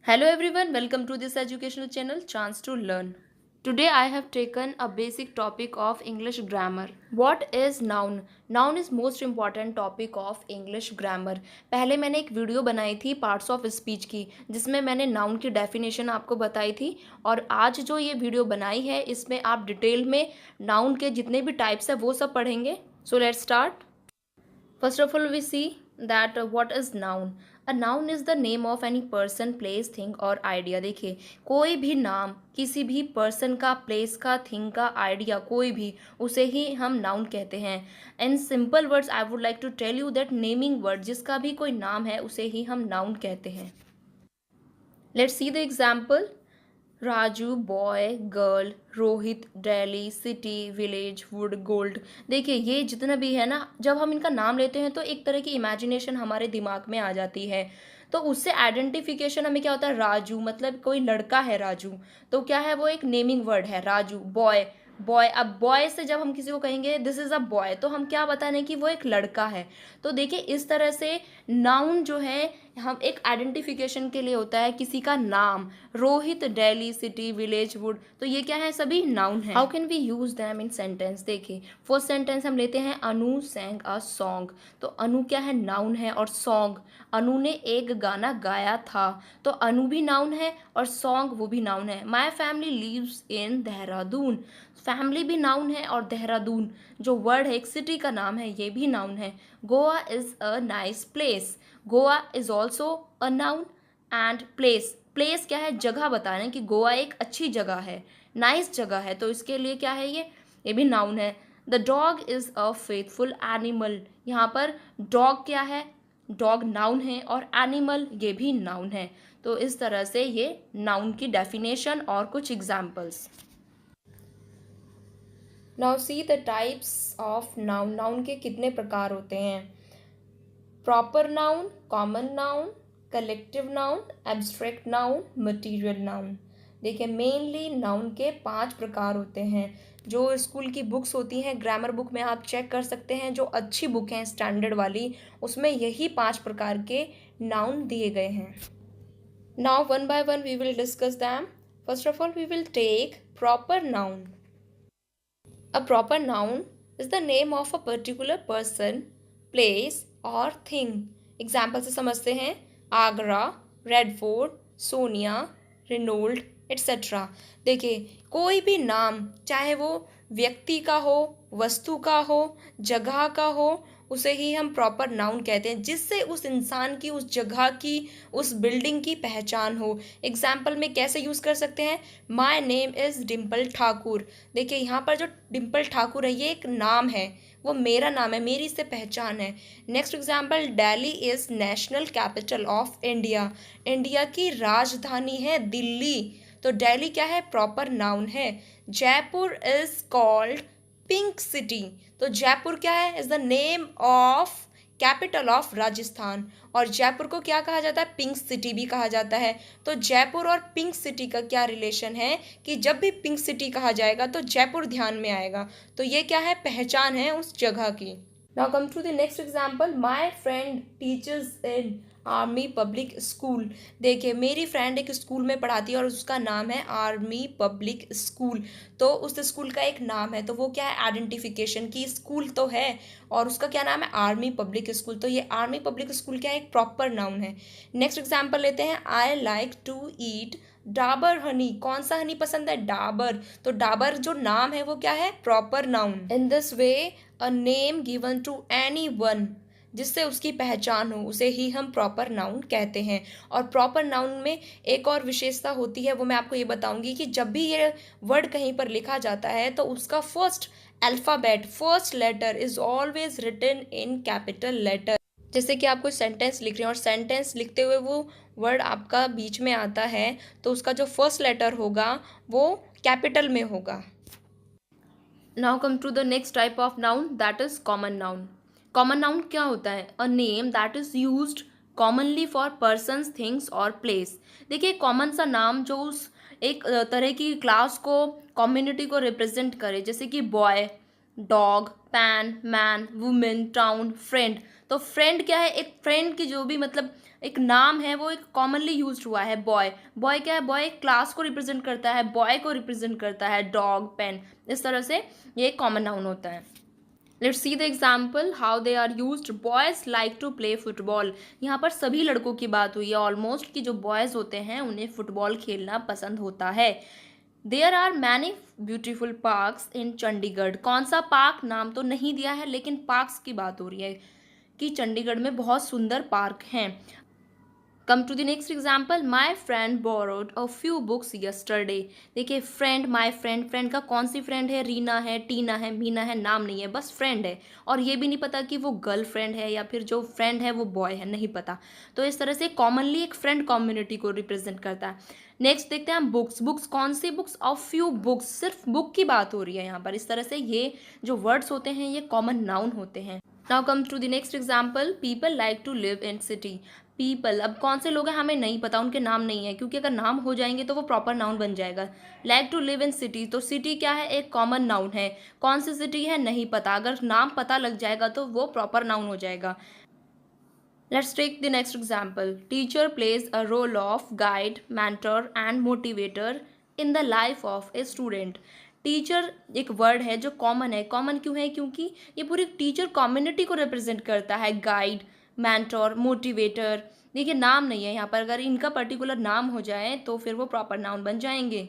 Hello everyone, welcome to this educational channel Chance to Learn. Today I have taken a basic topic of English grammar. What is noun? Noun is most important topic of English grammar. पहले मैंने एक video बनाई थी parts of speech की जिसमें मैंने noun की definition आपको बताई थी और आज जो ये वीडियो बनाई है इसमें आप डिटेल में नाउन के जितने भी टाइप्स है वो सब पढ़ेंगे. So let's start. First of all, we see that what is noun. A noun is the name of any person, place, thing or idea. देखिए कोई भी नाम किसी भी पर्सन का, प्लेस का, थिंग का, आइडिया कोई भी उसे ही हम नाउन कहते हैं. In simple words I would like to tell you that naming word जिसका भी कोई नाम है उसे ही हम नाउन कहते हैं. Let's see the example. Raju, boy, girl, Rohit, Delhi, city, village, would, gold. देखिए ये जितना भी है ना, जब हम इनका नाम लेते हैं तो एक तरह की इमेजिनेशन हमारे दिमाग में आ जाती है. तो उससे आइडेंटिफिकेशन हमें क्या होता है, राजू मतलब कोई लड़का है राजू. तो क्या है, वो एक नेमिंग वर्ड है राजू. बॉय, बॉय, अब बॉय से जब हम किसी को कहेंगे दिस इज़ अ बॉय तो हम क्या बताने कि वो एक लड़का है. तो देखिए इस तरह से नाउन जो है हम एक आइडेंटिफिकेशन के लिए होता है किसी का नाम. Rohit, Delhi, city, village, wood, तो ये क्या है, सभी नाउन है. How can we use them in sentence. देखिए फर्स्ट सेंटेंस हम लेते हैं अनु सैंग अ सॉन्ग. तो अनु क्या है, नाउन है. और सॉन्ग, अनु ने एक गाना गाया था. तो अनु भी नाउन है और सॉन्ग वो भी नाउन है. My family lives in Dehradun. Family भी नाउन है और देहरादून जो वर्ड है एक सिटी का नाम है ये भी नाउन है. Goa is a nice place. Goa is also a noun. And place, place क्या है, जगह बताने कि गोवा एक अच्छी जगह है, नाइस जगह है. तो इसके लिए क्या है, ये भी नाउन है. The dog is a faithful animal. यहाँ पर डॉग क्या है, डॉग नाउन है और एनिमल ये भी नाउन है. तो इस तरह से ये नाउन की डेफिनेशन और कुछ examples. Now see the types of noun. Noun के कितने प्रकार होते हैं. Proper noun, common noun, collective noun, abstract noun, material noun. देखिए मेनली नाउन के 5 प्रकार होते हैं. जो स्कूल की बुक्स होती हैं, ग्रामर बुक में आप चेक कर सकते हैं, जो अच्छी बुक हैं स्टैंडर्ड वाली उसमें यही 5 प्रकार के नाउन दिए गए हैं. Now one by one we will discuss them. First of all we will take proper noun. A proper noun is the name of a particular person, place or thing. Example से समझते हैं, Agra, red fort, Sonia, Reynold etcetera. देखिए कोई भी नाम चाहे वो व्यक्ति का हो, वस्तु का हो, जगह का हो, उसे ही हम प्रॉपर नाउन कहते हैं जिससे उस इंसान की, उस जगह की, उस बिल्डिंग की पहचान हो. एग्जाम्पल में कैसे यूज़ कर सकते हैं, my name is Dimple Thakur. देखिए यहाँ पर जो डिम्पल ठाकुर है ये एक नाम है, वो मेरा नाम है, मेरी इससे पहचान है. Next example, Delhi is national capital of India. India की राजधानी है दिल्ली. तो दिल्ली क्या है, प्रॉपर नाउन है. Jaipur is called pink city. तो जयपुर क्या है, is the name of capital of Rajasthan. और जयपुर को क्या कहा जाता है, पिंक सिटी भी कहा जाता है. तो जयपुर और पिंक सिटी का क्या रिलेशन है कि जब भी पिंक सिटी कहा जाएगा तो जयपुर ध्यान में आएगा. तो ये क्या है, पहचान है उस जगह की. Now come to the next example. My friend teachers in army public school. देखिए मेरी फ्रेंड एक स्कूल में पढ़ाती है और उसका नाम है आर्मी पब्लिक स्कूल. तो उस स्कूल का एक नाम है, तो वो क्या है, आइडेंटिफिकेशन की स्कूल तो है और उसका क्या नाम है, आर्मी पब्लिक स्कूल. तो ये आर्मी पब्लिक स्कूल क्या है, एक प्रॉपर नाउन है. नेक्स्ट एग्जाम्पल लेते हैं. I like to eat Dabur honey. कौन सा हनी पसंद है, डाबर. तो डाबर जो नाम है वो क्या है, proper noun. In this way a name given to any one, जिससे उसकी पहचान हो उसे ही हम प्रॉपर नाउन कहते हैं. और प्रॉपर नाउन में एक और विशेषता होती है, वो मैं आपको ये बताऊंगी कि जब भी ये वर्ड कहीं पर लिखा जाता है तो उसका first alphabet, first letter is always written in capital letter. जैसे कि आप कोई सेंटेंस लिख रहे हैं और सेंटेंस लिखते हुए वो वर्ड आपका बीच में आता है तो उसका जो फर्स्ट लेटर होगा वो कैपिटल में होगा. Now come to the next type of noun, that is common noun. Common noun क्या होता है, a name that is used commonly for persons, things और प्लेस. देखिए कॉमन सा नाम जो उस एक तरह की क्लास को, कम्युनिटी को रिप्रेजेंट करे, जैसे कि boy, dog, pan, man, women, town, friend. तो फ्रेंड क्या है, एक फ्रेंड की जो भी मतलब एक नाम है वो एक कॉमनली यूज्ड हुआ है, बॉय। बॉय क्या है? बॉय एक क्लास को रिप्रेजेंट करता है, बॉय को रिप्रेजेंट करता है, डॉग, पेन, इस तरह से ये एक कॉमन नाउन होता है। Let's see the example how they are used. Boys like to play football. यहाँ पर सभी लड़कों की बात हुई है ऑलमोस्ट, कि जो बॉयज़ होते हैं उन्हें फुटबॉल खेलना पसंद होता है। There are many beautiful parks in Chandigarh. कौन सा पार्क, नाम तो नहीं दिया है, लेकिन पार्क्स की बात हो रही है कि चंडीगढ़ में बहुत सुंदर पार्क हैं। Come to the next example, my friend borrowed a few books yesterday. देखिए फ्रेंड, माई फ्रेंड, फ्रेंड का कौन सी फ्रेंड है? रीना है, टीना है, मीना है, नाम नहीं है, बस फ्रेंड है। और ये भी नहीं पता कि वो गर्ल फ्रेंड है या फिर जो फ्रेंड है वो बॉय है, नहीं पता। तो इस तरह से कॉमनली एक फ्रेंड कम्युनिटी को रिप्रेजेंट करता है। नेक्स्ट देखते हैं हम बुक्स। बुक्स कौन सी बुक्स? ऑफ फ्यू बुक्स, सिर्फ बुक की बात हो रही है यहाँ पर। इस तरह से ये जो वर्ड्स होते हैं ये कॉमन नाउन होते हैं। Now come to the next example, people like to live in city. People, अब कौन से लोग हैं हमें नहीं पता, उनके नाम नहीं है, क्योंकि अगर नाम हो जाएंगे तो वो प्रॉपर नाउन बन जाएगा। Like to live in city, तो सिटी क्या है? एक कॉमन नाउन है। कौन सी सिटी है नहीं पता, अगर नाम पता लग जाएगा तो वो प्रॉपर नाउन हो जाएगा। Let's take the next example, teacher plays a role of guide, mentor and motivator in the life of a student. Teacher एक वर्ड है जो कॉमन है। कॉमन क्यों है? क्योंकि ये पूरी टीचर कम्युनिटी को रिप्रेजेंट करता है। गाइड, मेंटर, मोटिवेटर, देखिए नाम नहीं है यहाँ पर, अगर इनका पर्टिकुलर नाम हो जाए तो फिर वो प्रॉपर नाउन बन जाएंगे।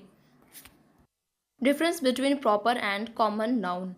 Difference between proper and common noun.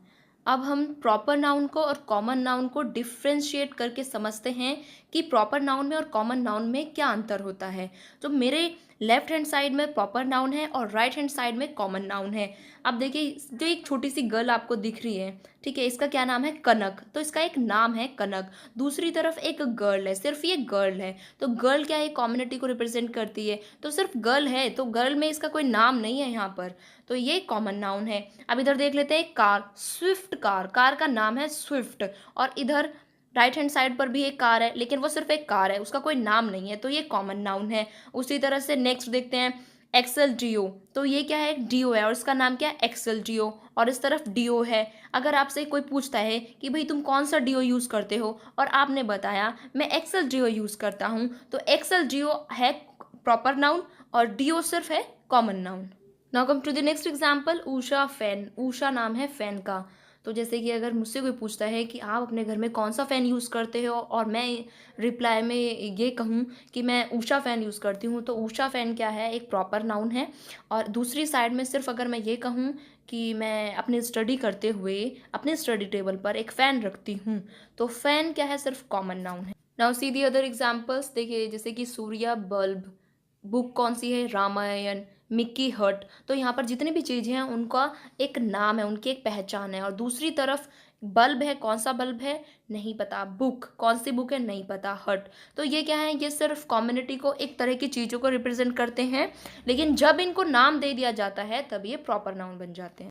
अब हम प्रॉपर नाउन को और कॉमन नाउन को डिफ्रेंशिएट करके समझते हैं कि प्रॉपर नाउन में और कॉमन नाउन में क्या अंतर होता है। तो मेरे लेफ्ट हैंड साइड में प्रॉपर नाउन है और राइट हैंड साइड में कॉमन नाउन है। अब देखिए जो एक छोटी सी गर्ल आपको दिख रही है, ठीक है, इसका क्या नाम है? कनक। तो इसका एक नाम है कनक। दूसरी तरफ एक गर्ल है, सिर्फ ये गर्ल है। तो गर्ल क्या है? कम्युनिटी को रिप्रेजेंट करती है, तो सिर्फ गर्ल है, तो गर्ल में इसका कोई नाम नहीं है यहाँ पर, तो ये कॉमन नाउन है। अब इधर देख लेते हैं कार, स्विफ्ट कार, कार का नाम है स्विफ्ट। और इधर राइट हैंड साइड पर भी एक कार है, लेकिन वो सिर्फ एक कार है, उसका कोई नाम नहीं है, तो ये कॉमन नाउन है। उसी तरह से नेक्स्ट देखते हैं एक्सेल डिओ। तो ये क्या है? डिओ है और इसका नाम क्या है? एक्सेल डिओ। और इस तरफ डिओ है। अगर आपसे कोई पूछता है कि भाई तुम कौन सा डिओ यूज़ करते हो और आपने बताया मैं एक्सेल डिओ यूज़ करता हूँ, तो एक्सेल डिओ है प्रॉपर नाउन और डिओ सिर्फ है common noun. Now come to the next example, Usha fan. Usha नाम है फैन का। तो जैसे कि अगर मुझसे कोई पूछता है कि आप अपने घर में कौन सा फ़ैन यूज़ करते हो और मैं रिप्लाई में ये कहूँ कि मैं उषा फ़ैन यूज़ करती हूँ, तो उषा फ़ैन क्या है? एक प्रॉपर नाउन है। और दूसरी साइड में सिर्फ अगर मैं ये कहूँ कि मैं अपनी स्टडी करते हुए अपने स्टडी टेबल पर एक फ़ैन रखती हूँ, तो फ़ैन क्या है? सिर्फ कॉमन नाउन है। Now see the other examples. देखिए जैसे कि सूर्या बल्ब, बुक कौन सी है? रामायण, मिक्की हट। तो यहाँ पर जितनी भी चीज़ें हैं उनका एक नाम है, उनकी एक पहचान है। और दूसरी तरफ बल्ब है, कौन सा बल्ब है? नहीं पता। बुक, कौन सी बुक है? नहीं पता। हट, तो ये क्या है? ये सिर्फ कम्युनिटी को, एक तरह की चीज़ों को रिप्रेजेंट करते हैं, लेकिन जब इनको नाम दे दिया जाता है तब ये प्रॉपर नाउन बन जाते हैं।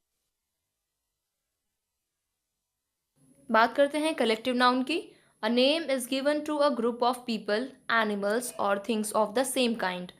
बात करते हैं कलेक्टिव नाउन की। A name is given to a group of people, animals और things of the same kind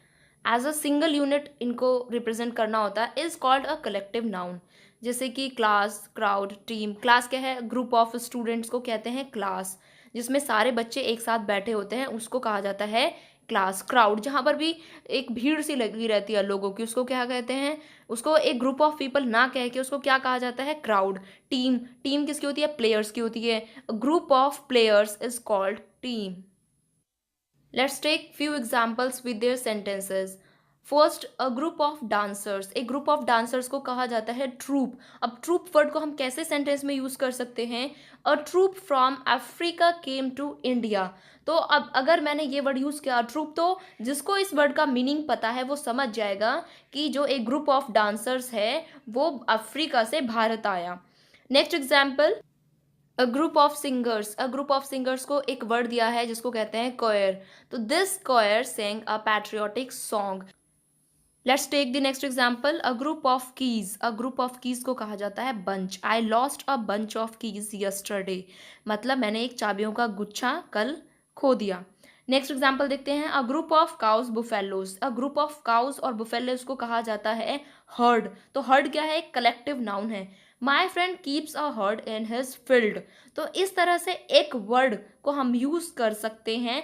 as a single unit, इनको रिप्रेजेंट करना होता है, is called a collective noun. जैसे कि क्लास, क्राउड, टीम। क्लास क्या है? ग्रुप ऑफ स्टूडेंट्स को कहते हैं क्लास, जिसमें सारे बच्चे एक साथ बैठे होते हैं, उसको कहा जाता है क्लास। क्राउड, जहाँ पर भी एक भीड़ सी लगी रहती है लोगों की, उसको क्या कहते हैं? उसको एक ग्रुप ऑफ पीपल ना कह के उसको क्या कहा जाता है? क्राउड। टीम, टीम किसकी होती है? प्लेयर्स की होती है। Group of players is called team. Let's take few examples with their sentences. First, a group of dancers. एक ग्रुप ऑफ डांसर्स को कहा जाता है ट्रूप। अब ट्रूप वर्ड को हम कैसे सेंटेंस में यूज कर सकते हैं? A troop from Africa came to India. तो अब अगर मैंने ये वर्ड यूज किया ट्रूप, तो जिसको इस वर्ड का मीनिंग पता है वो समझ जाएगा कि जो एक ग्रुप ऑफ डांसर्स है वो अफ्रीका से भारत आया। Next example, a group of singers. A group of singers को एक वर्ड दिया है जिसको कहते हैं कोयर। तो this choir sang a patriotic song. Let's take the next example, a group of keys. A group of keys को कहा जाता है bunch. I lost a bunch of keys yesterday, मतलब मैंने एक चाबियों का गुच्छा कल खो दिया। नेक्स्ट एग्जाम्पल देखते हैं, अ group of cows buffaloes. A group of cows और बुफेलोज को कहा जाता है हर्ड। तो हर्ड क्या है? एक कलेक्टिव नाउन है। My friend keeps a heard in his field. तो इस तरह से एक वर्ड को हम यूज कर सकते हैं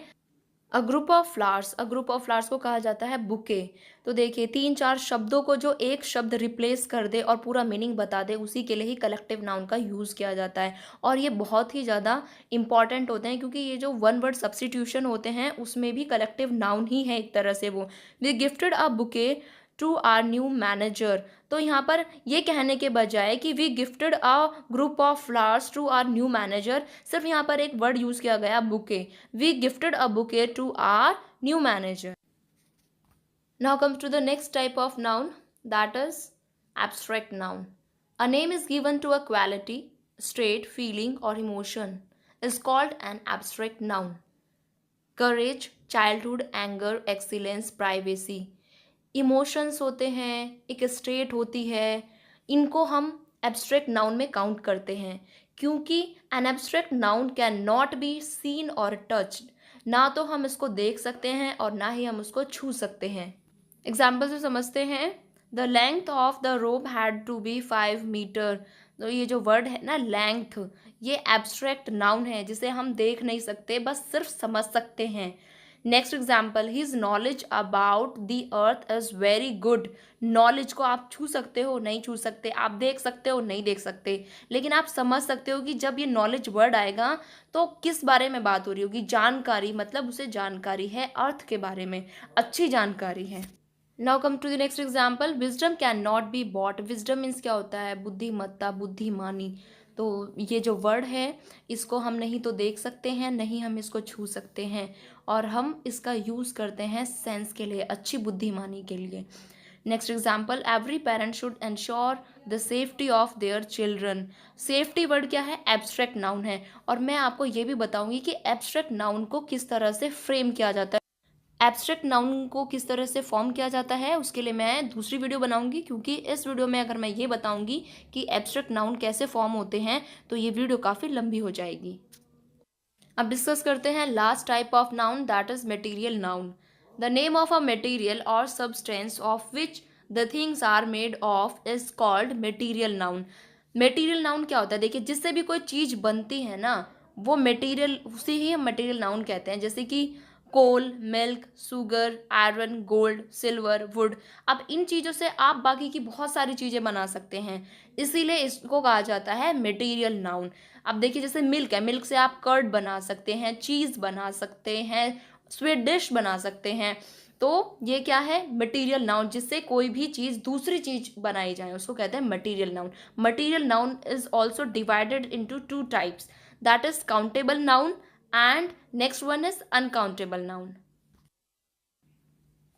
अ ग्रुप ऑफ फ्लावर्स को कहा जाता है बुके। तो देखिए 3-4 शब्दों को जो एक शब्द रिप्लेस कर दे और पूरा मीनिंग बता दे, उसी के लिए ही कलेक्टिव नाउन का यूज़ किया जाता है। और ये बहुत ही ज़्यादा इंपॉर्टेंट होते हैं, क्योंकि ये जो वन वर्ड सब्स्टिट्यूशन होते हैं उसमें भी कलेक्टिव नाउन ही है एक तरह से वो। We gifted a bouquet to our new manager. तो यहाँ पर ये कहने के बजाय कि we gifted a group of flowers to our new manager, सिर्फ यहाँ पर एक वर्ड यूज़ किया गया bouquet. We gifted a bouquet to our new manager. Now comes to the next type of noun, that is abstract noun. A name is given to a quality, state, feeling or emotion is called an abstract noun. Courage, childhood, anger, excellence, privacy. Emotions होते हैं, एक state होती है, इनको हम abstract noun में count करते हैं, क्योंकि an abstract noun can not be seen और टच्ड। ना तो हम इसको देख सकते हैं और ना ही हम उसको छू सकते हैं। एग्जाम्पल से समझते हैं। The length of the rope had to be 5 metre. तो ये जो वर्ड है ना लेंथ, ये एब्स्ट्रैक्ट नाउन है जिसे हम देख नहीं सकते, बस सिर्फ समझ सकते हैं। Next example, his knowledge about the earth is very good. Knowledge को आप छू सकते हो, नहीं छू सकते, आप देख सकते हो, नहीं देख सकते, लेकिन आप समझ सकते हो कि जब ये नॉलेज वर्ड आएगा तो किस बारे में बात हो रही होगी। जानकारी, मतलब उसे जानकारी है अर्थ के बारे में, अच्छी जानकारी है। Now come to the next example, wisdom cannot be bought. Wisdom means क्या होता है, बुद्धिमत्ता, बुद्धिमानी। तो ये जो वर्ड है इसको हम नहीं तो देख सकते हैं, नहीं हम इसको छू सकते हैं, और हम इसका यूज़ करते हैं सेंस के लिए, अच्छी बुद्धिमानी के लिए। Next example, every parent should ensure the safety of their children. Safety word क्या है, एब्स्ट्रैक्ट नाउन है, और मैं आपको ये भी बताऊंगी कि एब्स्ट्रैक्ट नाउन को किस तरह से फ्रेम किया जाता है, एब्स्ट्रैक्ट नाउन को किस तरह से फॉर्म किया जाता है, उसके लिए मैं दूसरी वीडियो बनाऊंगी, क्योंकि इस वीडियो में अगर मैं ये बताऊंगी कि एब्स्ट्रैक्ट नाउन कैसे फॉर्म होते हैं तो ये वीडियो काफ़ी लंबी हो जाएगी। अब डिस्कस करते हैं last type of noun, that is material noun. The name of a material or substance of which the things are made of is called material noun. Material noun क्या होता है, देखिए जिससे भी कोई चीज़ बनती है ना वो मटेरियल, उसे ही हम मटेरियल नाउन कहते हैं। जैसे कि coal, milk, sugar, iron, gold, silver, wood. अब इन चीज़ों से आप बाकी की बहुत सारी चीज़ें बना सकते हैं, इसीलिए इसको कहा जाता है मटेरियल नाउन। अब देखिए जैसे मिल्क है, मिल्क से आप कर्ड बना सकते हैं, चीज़ बना सकते हैं, स्वीट डिश बना सकते हैं। तो ये क्या है, मटेरियल नाउन, जिससे कोई भी चीज़ दूसरी चीज़ बनाई जाए उसको कहते हैं material noun. Material noun is also divided into 2 types, that is countable noun and next one is uncountable noun.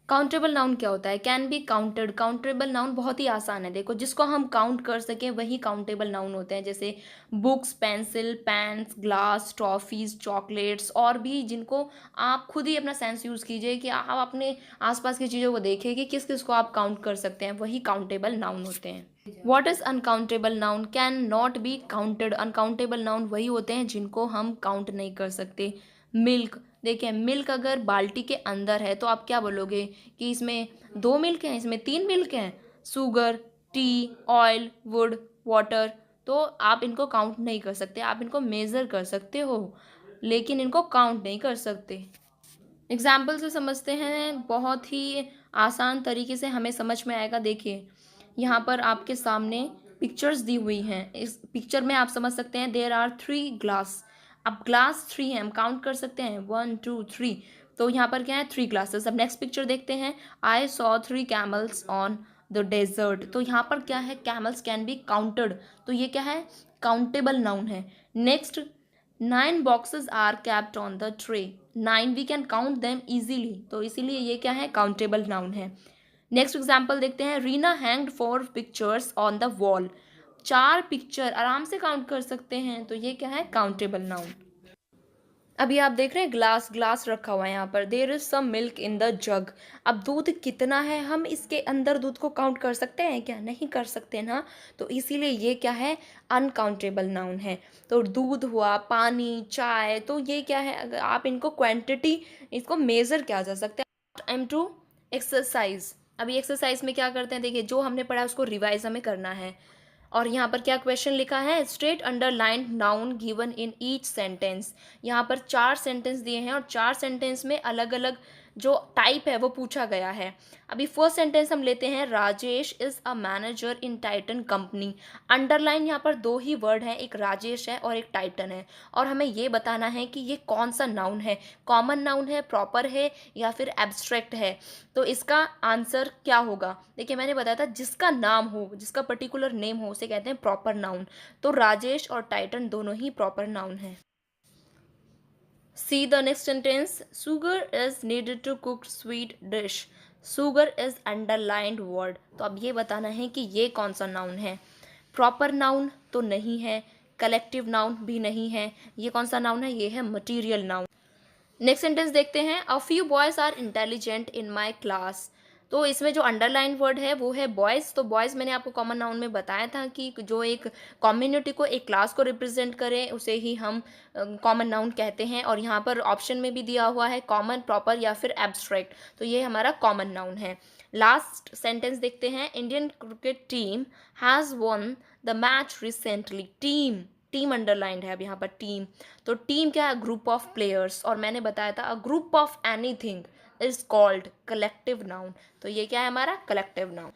Countable noun क्या होता है, can be counted. Countable noun बहुत ही आसान है, देखो जिसको हम काउंट कर सकें वही काउंटेबल नाउन होते हैं। जैसे books, pencil, pens, glass, toffees, chocolates, और भी जिनको आप खुद ही अपना सेंस यूज़ कीजिए कि आप अपने आसपास की चीज़ों को देखिए कि किस किस को आप काउंट कर सकते हैं, वही काउंटेबल नाउन होते हैं। What is uncountable noun, can not be counted. Uncountable noun वही होते हैं जिनको हम काउंट नहीं कर सकते। मिल्क, देखिए मिल्क अगर बाल्टी के अंदर है तो आप क्या बोलोगे कि इसमें 2 मिल्क हैं, इसमें 3 मिल्क हैं। Sugar, T, oil, would, water, तो आप इनको काउंट नहीं कर सकते, आप इनको मेज़र कर सकते हो लेकिन इनको काउंट नहीं कर सकते। एग्जाम्पल से समझते हैं, बहुत ही आसान तरीके से हमें समझ में आएगा। देखिए यहाँ पर आपके सामने पिक्चर्स दी हुई हैं, इस पिक्चर में आप समझ सकते हैं देयर आर 3 ग्लास। अब ग्लास 3 है, हम काउंट कर सकते हैं 1 2 3, तो यहाँ पर क्या है 3 ग्लासेस। अब नेक्स्ट पिक्चर देखते हैं, I saw 3 camels on the desert. तो यहाँ पर क्या है, कैमल्स कैन बी काउंटेड, तो ये क्या है, काउंटेबल नाउन है। Next, 9 boxes are kept on the tray. 9 we can count them easily, तो इसीलिए ये क्या है, काउंटेबल नाउन है। नेक्स्ट एग्जाम्पल देखते हैं, Reena hanged 4 pictures on the wall. 4 picture आराम से काउंट कर सकते हैं, तो ये क्या है, काउंटेबल नाउन। अभी आप देख रहे हैं ग्लास, ग्लास रखा हुआ है यहाँ पर, there is some milk in the jug. अब दूध कितना है, हम इसके अंदर दूध को काउंट कर सकते हैं क्या, नहीं कर सकते ना, तो इसीलिए ये क्या है, अनकाउंटेबल नाउन है। तो दूध हुआ, पानी, चाय, तो ये क्या है, अगर आप इनको क्वांटिटी, इसको मेज़र किया जा सकता है। Time to exercise. अभी एक्सरसाइज में क्या करते हैं, देखिए जो हमने पढ़ा उसको रिवाइज हमें करना है। और यहाँ पर क्या क्वेश्चन लिखा है, straight underlined noun given in each sentence. यहाँ पर 4 सेंटेंस दिए हैं और 4 सेंटेंस में अलग अलग जो टाइप है वो पूछा गया है। अभी फर्स्ट सेंटेंस हम लेते हैं, Rajesh is a manager in Titan company. Underline यहाँ पर 2 ही वर्ड हैं, एक राजेश है और एक टाइटन है, और हमें ये बताना है कि ये कौन सा नाउन है, कॉमन नाउन है, प्रॉपर है या फिर एब्स्ट्रैक्ट है। तो इसका आंसर क्या होगा, देखिए मैंने बताया था जिसका नाम हो, जिसका पर्टिकुलर नेम हो उसे कहते हैं प्रॉपर नाउन। तो राजेश और टाइटन दोनों ही प्रॉपर नाउन है। See the next sentence. Sugar is needed to cook sweet dish. Sugar is underlined word. तो अब ये बताना है कि ये कौन सा नाउन है। प्रॉपर नाउन तो नहीं है, कलेक्टिव नाउन भी नहीं है, ये कौन सा नाउन है, ये है मटीरियल नाउन। नेक्स्ट सेंटेंस देखते हैं, a few boys are intelligent in my class. तो इसमें जो अंडरलाइन वर्ड है वो है बॉयज़। तो बॉयज़ मैंने आपको कॉमन नाउन में बताया था कि जो एक कम्युनिटी को, एक क्लास को रिप्रेजेंट करें उसे ही हम कॉमन नाउन कहते हैं। और यहाँ पर ऑप्शन में भी दिया हुआ है कॉमन, प्रॉपर या फिर एब्स्ट्रैक्ट, तो ये हमारा कॉमन नाउन है। लास्ट सेंटेंस देखते हैं, Indian cricket team has one the match recently. Team, team underlined है अब यहाँ पर, टीम। तो टीम क्या है, ग्रुप ऑफ प्लेयर्स, और मैंने बताया था अ group of anything is called collective noun. तो ये क्या है हमारा कलेक्टिव नाउन।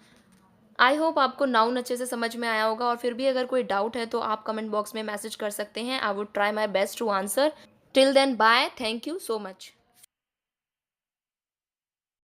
आई होप आपको नाउन अच्छे से समझ में आया होगा, और फिर भी अगर कोई डाउट है तो आप कमेंट बॉक्स में मैसेज कर सकते हैं। I would try my best to answer. Till then bye, thank you so much.